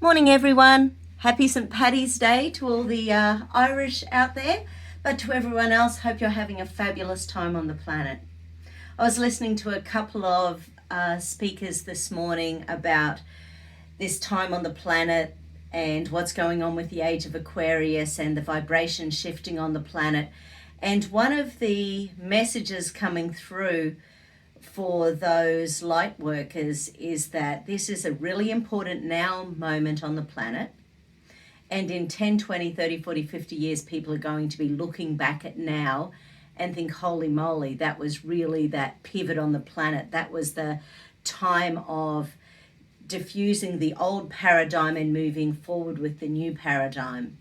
Morning everyone. Happy St. Paddy's Day to all the Irish out there, but to everyone else, hope you're having a fabulous time on the planet. I was listening to a couple of speakers this morning about this time on the planet and what's going on with the age of Aquarius and the vibration shifting on the planet. And one of the messages coming through for those light workers is that this is a really important now moment on the planet. And in 10, 20, 30, 40, 50 years, people are going to be looking back at now and think, holy moly, that was really that pivot on the planet. That was the time of diffusing the old paradigm and moving forward with the new paradigm.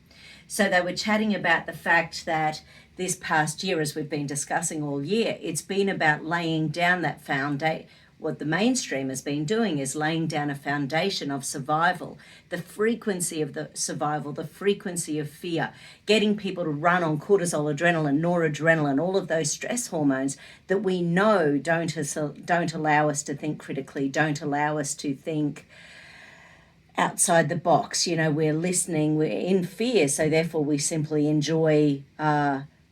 So they were chatting about the fact that this past year, as we've been discussing all year, it's been about laying down that foundation. What the mainstream has been doing is laying down a foundation of survival, the frequency of the survival, the frequency of fear, getting people to run on cortisol, adrenaline, noradrenaline, all of those stress hormones that we know don't allow us to think critically, don't allow us to think outside the box. You know, we're listening, we're in fear, so therefore we simply enjoy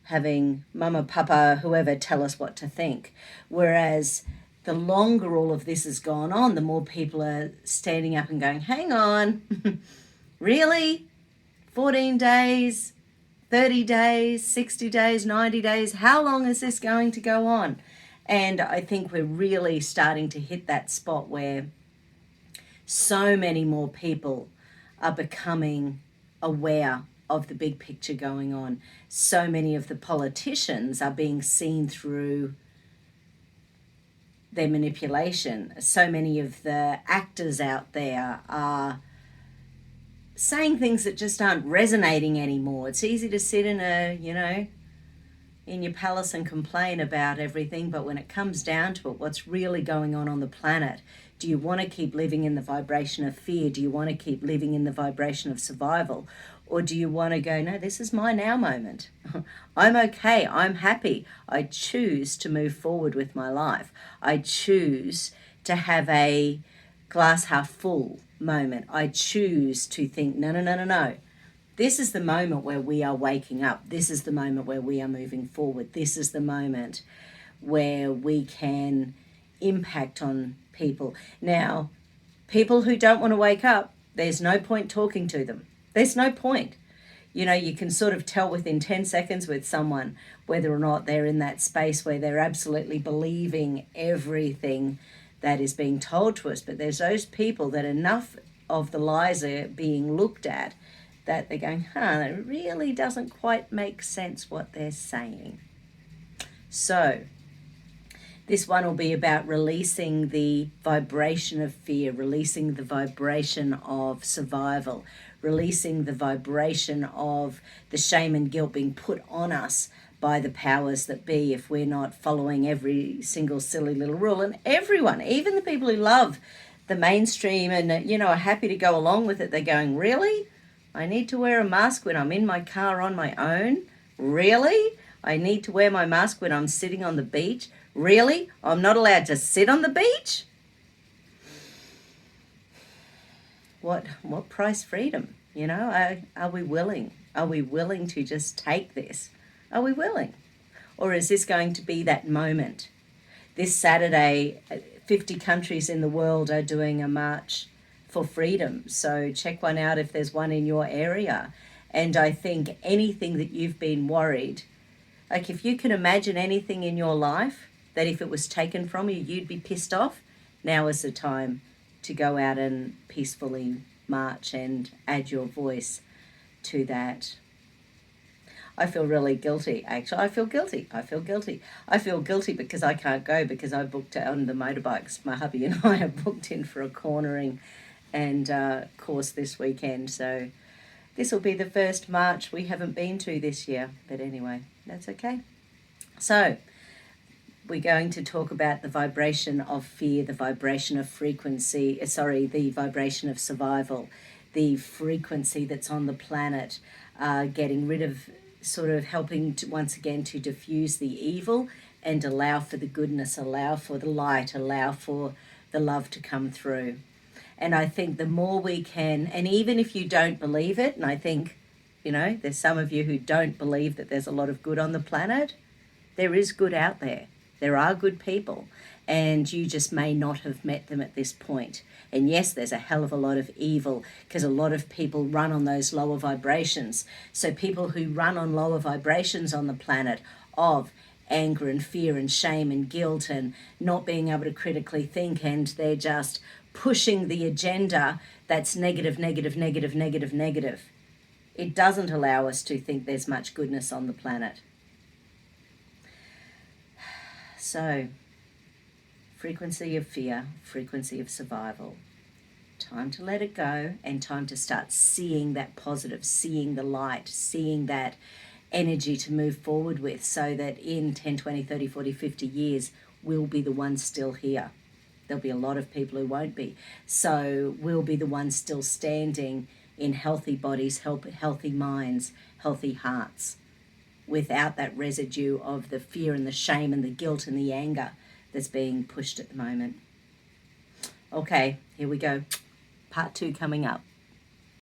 having mama, papa, whoever tell us what to think. Whereas the longer all of this has gone on, the more people are standing up and going, hang on, really? 14 days, 30 days, 60 days, 90 days, how long is this going to go on? And I think we're really starting to hit that spot where so many more people are becoming aware of the big picture going on. So many of the politicians are being seen through their manipulation. So many of the actors out there are saying things that just aren't resonating anymore. It's easy to sit in in your palace and complain about everything, but when it comes down to it, what's really going on the planet? Do you want to keep living in the vibration of fear? Do you want to keep living in the vibration of survival? Or do you want to go, no, this is my now moment. I'm okay. I'm happy. I choose to move forward with my life. I choose to have a glass half full moment. I choose to think, no. This is the moment where we are waking up. This is the moment where we are moving forward. This is the moment where we can impact on people. Now, people who don't want to wake up, there's no point talking to them. There's no point. You know, you can sort of tell within 10 seconds with someone whether or not they're in that space where they're absolutely believing everything that is being told to us. But there's those people that enough of the lies are being looked at that they're going, it really doesn't quite make sense what they're saying. So this one will be about releasing the vibration of fear, releasing the vibration of survival, releasing the vibration of the shame and guilt being put on us by the powers that be if we're not following every single silly little rule. And everyone, even the people who love the mainstream and, are happy to go along with it, they're going, really? I need to wear a mask when I'm in my car on my own? Really? I need to wear my mask when I'm sitting on the beach? Really? I'm not allowed to sit on the beach? What price freedom? Are we willing? Are we willing to just take this? Are we willing? Or is this going to be that moment? This Saturday, 50 countries in the world are doing a march for freedom. So check one out if there's one in your area. And I think anything that you've been worried, like if you can imagine anything in your life that if it was taken from you, you'd be pissed off, now is the time to go out and peacefully march and add your voice to that. I feel really guilty, actually. I feel guilty because I can't go because I booked on the motorbikes. My hubby and I are booked in for a cornering and course this weekend. So this will be the first march we haven't been to this year. But anyway, that's okay. So we're going to talk about the vibration of fear, the vibration of the vibration of survival, the frequency that's on the planet, getting rid of, sort of helping to, once again, to diffuse the evil and allow for the goodness, allow for the light, allow for the love to come through. And I think the more we can, and even if you don't believe it, and I think, there's some of you who don't believe that there's a lot of good on the planet, there is good out there. There are good people, and you just may not have met them at this point. And yes, there's a hell of a lot of evil because a lot of people run on those lower vibrations. So people who run on lower vibrations on the planet of anger and fear and shame and guilt and not being able to critically think, and they're just pushing the agenda that's negative, negative, negative, negative, negative. It doesn't allow us to think there's much goodness on the planet. So, frequency of fear, frequency of survival. Time to let it go and time to start seeing that positive, seeing the light, seeing that energy to move forward with, so that in 10, 20, 30, 40, 50 years, we'll be the ones still here. There'll be a lot of people who won't be. So we'll be the ones still standing in healthy bodies, healthy minds, healthy hearts, without that residue of the fear and the shame and the guilt and the anger that's being pushed at the moment. Okay, here we go. Part 2 coming up.